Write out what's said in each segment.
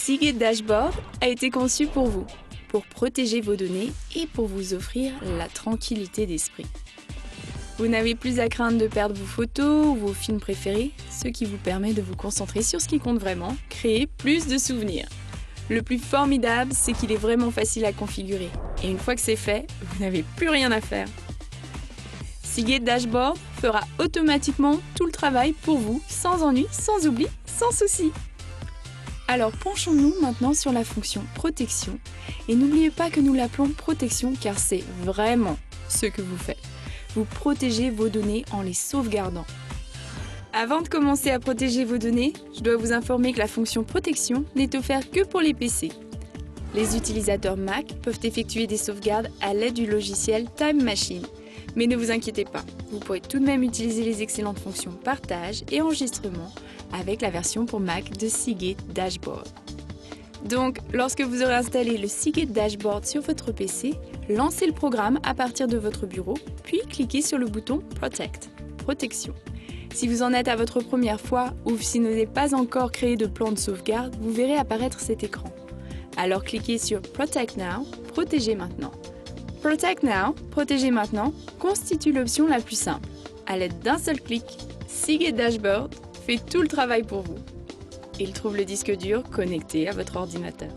Seagate Dashboard a été conçu pour vous, pour protéger vos données et pour vous offrir la tranquillité d'esprit. Vous n'avez plus à craindre de perdre vos photos ou vos films préférés, ce qui vous permet de vous concentrer sur ce qui compte vraiment, créer plus de souvenirs. Le plus formidable, c'est qu'il est vraiment facile à configurer. Et une fois que c'est fait, vous n'avez plus rien à faire. Seagate Dashboard fera automatiquement tout le travail pour vous, sans ennui, sans oubli, sans souci. Alors penchons-nous maintenant sur la fonction protection. Et n'oubliez pas que nous l'appelons protection car c'est vraiment ce que vous faites. Vous protégez vos données en les sauvegardant. Avant de commencer à protéger vos données, je dois vous informer que la fonction protection n'est offerte que pour les PC. Les utilisateurs Mac peuvent effectuer des sauvegardes à l'aide du logiciel Time Machine. Mais ne vous inquiétez pas, vous pourrez tout de même utiliser les excellentes fonctions partage et enregistrement avec la version pour Mac de Seagate Dashboard. Donc, lorsque vous aurez installé le Seagate Dashboard sur votre PC, lancez le programme à partir de votre bureau, puis cliquez sur le bouton Protect, protection. Si vous en êtes à votre première fois ou si vous n'avez pas encore créé de plan de sauvegarde, vous verrez apparaître cet écran. Alors cliquez sur Protect Now, protéger maintenant. Protect Now, protéger maintenant, constitue l'option la plus simple. À l'aide d'un seul clic, Seagate Dashboard fait tout le travail pour vous. Il trouve le disque dur connecté à votre ordinateur.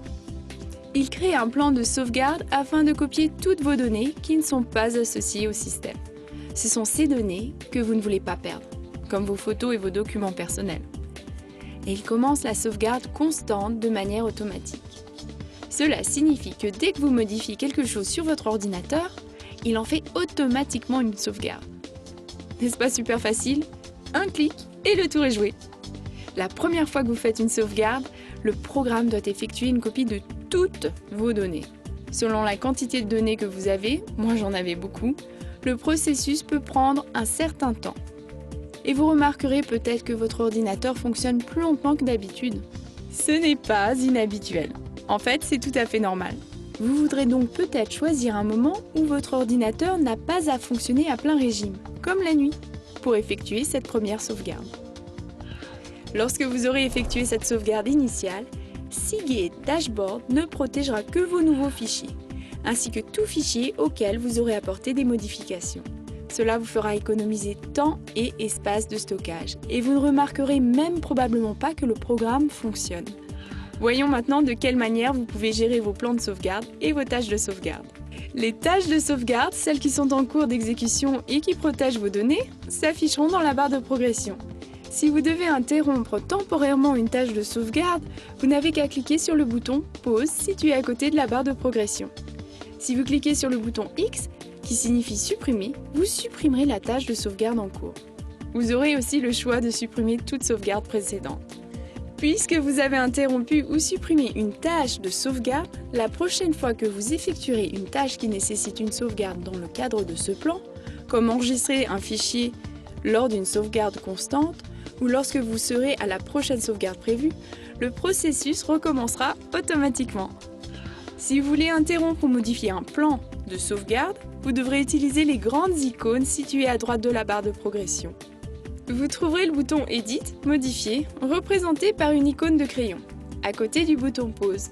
Il crée un plan de sauvegarde afin de copier toutes vos données qui ne sont pas associées au système. Ce sont ces données que vous ne voulez pas perdre, comme vos photos et vos documents personnels. Et il commence la sauvegarde constante de manière automatique. Cela signifie que dès que vous modifiez quelque chose sur votre ordinateur, il en fait automatiquement une sauvegarde. N'est-ce pas super facile? Un clic et le tour est joué. La première fois que vous faites une sauvegarde, le programme doit effectuer une copie de toutes vos données. Selon la quantité de données que vous avez, moi j'en avais beaucoup, le processus peut prendre un certain temps. Et vous remarquerez peut-être que votre ordinateur fonctionne plus lentement que d'habitude. Ce n'est pas inhabituel. En fait, c'est tout à fait normal. Vous voudrez donc peut-être choisir un moment où votre ordinateur n'a pas à fonctionner à plein régime, comme la nuit, pour effectuer cette première sauvegarde. Lorsque vous aurez effectué cette sauvegarde initiale, Seagate Dashboard ne protégera que vos nouveaux fichiers, ainsi que tout fichier auquel vous aurez apporté des modifications. Cela vous fera économiser temps et espace de stockage, et vous ne remarquerez même probablement pas que le programme fonctionne. Voyons maintenant de quelle manière vous pouvez gérer vos plans de sauvegarde et vos tâches de sauvegarde. Les tâches de sauvegarde, celles qui sont en cours d'exécution et qui protègent vos données, s'afficheront dans la barre de progression. Si vous devez interrompre temporairement une tâche de sauvegarde, vous n'avez qu'à cliquer sur le bouton « Pause » situé à côté de la barre de progression. Si vous cliquez sur le bouton X, qui signifie « Supprimer », vous supprimerez la tâche de sauvegarde en cours. Vous aurez aussi le choix de supprimer toute sauvegarde précédente. Puisque vous avez interrompu ou supprimé une tâche de sauvegarde, la prochaine fois que vous effectuerez une tâche qui nécessite une sauvegarde dans le cadre de ce plan, comme enregistrer un fichier lors d'une sauvegarde constante, ou lorsque vous serez à la prochaine sauvegarde prévue, le processus recommencera automatiquement. Si vous voulez interrompre ou modifier un plan de sauvegarde, vous devrez utiliser les grandes icônes situées à droite de la barre de progression. Vous trouverez le bouton « Edit » « Modifier » représenté par une icône de crayon, à côté du bouton « Pause ».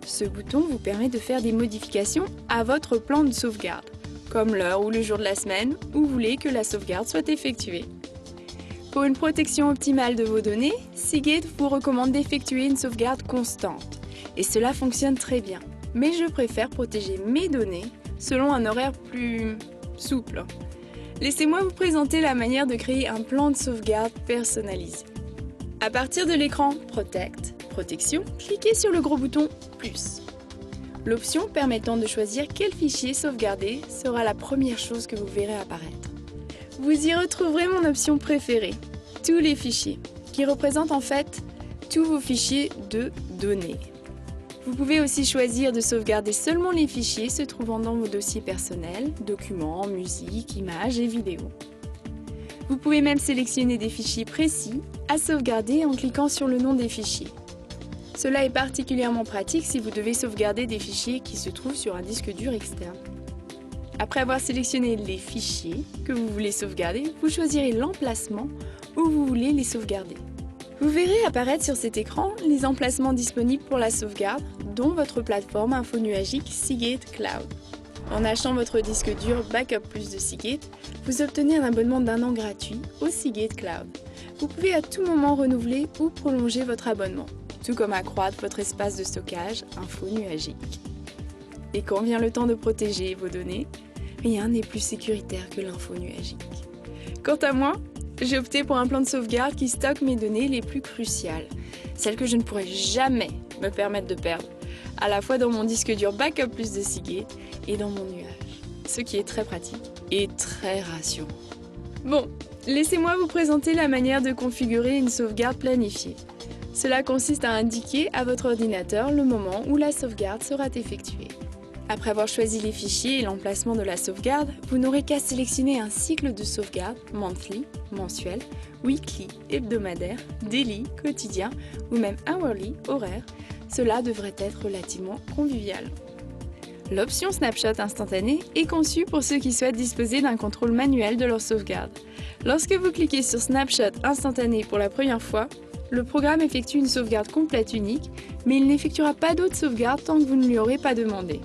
Ce bouton vous permet de faire des modifications à votre plan de sauvegarde, comme l'heure ou le jour de la semaine où vous voulez que la sauvegarde soit effectuée. Pour une protection optimale de vos données, Seagate vous recommande d'effectuer une sauvegarde constante. Et cela fonctionne très bien. Mais je préfère protéger mes données selon un horaire plus souple. Laissez-moi vous présenter la manière de créer un plan de sauvegarde personnalisé. À partir de l'écran Protect, protection, cliquez sur le gros bouton Plus. L'option permettant de choisir quel fichier sauvegarder sera la première chose que vous verrez apparaître. Vous y retrouverez mon option préférée, tous les fichiers, qui représentent en fait tous vos fichiers de données. Vous pouvez aussi choisir de sauvegarder seulement les fichiers se trouvant dans vos dossiers personnels, documents, musique, images et vidéos. Vous pouvez même sélectionner des fichiers précis à sauvegarder en cliquant sur le nom des fichiers. Cela est particulièrement pratique si vous devez sauvegarder des fichiers qui se trouvent sur un disque dur externe. Après avoir sélectionné les fichiers que vous voulez sauvegarder, vous choisirez l'emplacement où vous voulez les sauvegarder. Vous verrez apparaître sur cet écran les emplacements disponibles pour la sauvegarde, dont votre plateforme infonuagique Seagate Cloud. En achetant votre disque dur Backup Plus de Seagate, vous obtenez un abonnement d'1 an gratuit au Seagate Cloud. Vous pouvez à tout moment renouveler ou prolonger votre abonnement, tout comme accroître votre espace de stockage infonuagique. Et quand vient le temps de protéger vos données, rien n'est plus sécuritaire que l'infonuagique. Quant à moi, j'ai opté pour un plan de sauvegarde qui stocke mes données les plus cruciales, celles que je ne pourrais jamais me permettre de perdre, à la fois dans mon disque dur Backup Plus de Seagate et dans mon nuage, ce qui est très pratique et très rassurant. Bon, laissez-moi vous présenter la manière de configurer une sauvegarde planifiée. Cela consiste à indiquer à votre ordinateur le moment où la sauvegarde sera effectuée. Après avoir choisi les fichiers et l'emplacement de la sauvegarde, vous n'aurez qu'à sélectionner un cycle de sauvegarde monthly, mensuel, weekly, hebdomadaire, daily, quotidien ou même hourly, horaire. Cela devrait être relativement convivial. L'option Snapshot instantané est conçue pour ceux qui souhaitent disposer d'un contrôle manuel de leur sauvegarde. Lorsque vous cliquez sur Snapshot instantané pour la première fois, le programme effectue une sauvegarde complète unique, mais il n'effectuera pas d'autres sauvegardes tant que vous ne lui aurez pas demandé.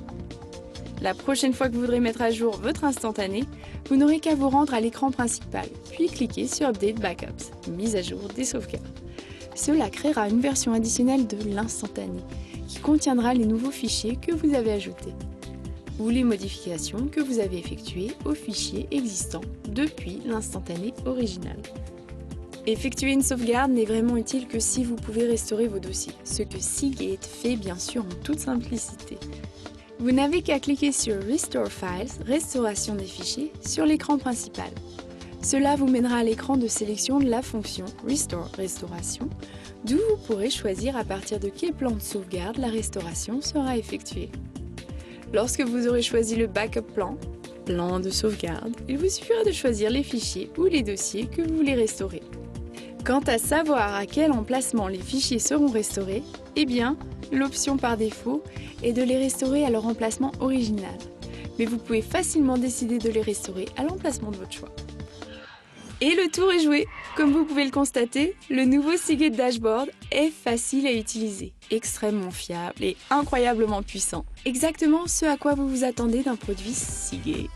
La prochaine fois que vous voudrez mettre à jour votre instantané, vous n'aurez qu'à vous rendre à l'écran principal, puis cliquer sur Update Backups, mise à jour des sauvegardes. Cela créera une version additionnelle de l'instantané, qui contiendra les nouveaux fichiers que vous avez ajoutés, ou les modifications que vous avez effectuées aux fichiers existants depuis l'instantané original. Effectuer une sauvegarde n'est vraiment utile que si vous pouvez restaurer vos dossiers, ce que Seagate fait bien sûr en toute simplicité. Vous n'avez qu'à cliquer sur Restore Files, restauration des fichiers, sur l'écran principal. Cela vous mènera à l'écran de sélection de la fonction Restore, restauration, d'où vous pourrez choisir à partir de quel plan de sauvegarde la restauration sera effectuée. Lorsque vous aurez choisi le Backup plan, plan de sauvegarde, il vous suffira de choisir les fichiers ou les dossiers que vous voulez restaurer. Quant à savoir à quel emplacement les fichiers seront restaurés, eh bien, l'option par défaut est de les restaurer à leur emplacement original. Mais vous pouvez facilement décider de les restaurer à l'emplacement de votre choix. Et le tour est joué. Comme vous pouvez le constater, le nouveau Seagate Dashboard est facile à utiliser, extrêmement fiable et incroyablement puissant. Exactement ce à quoi vous vous attendez d'un produit Seagate.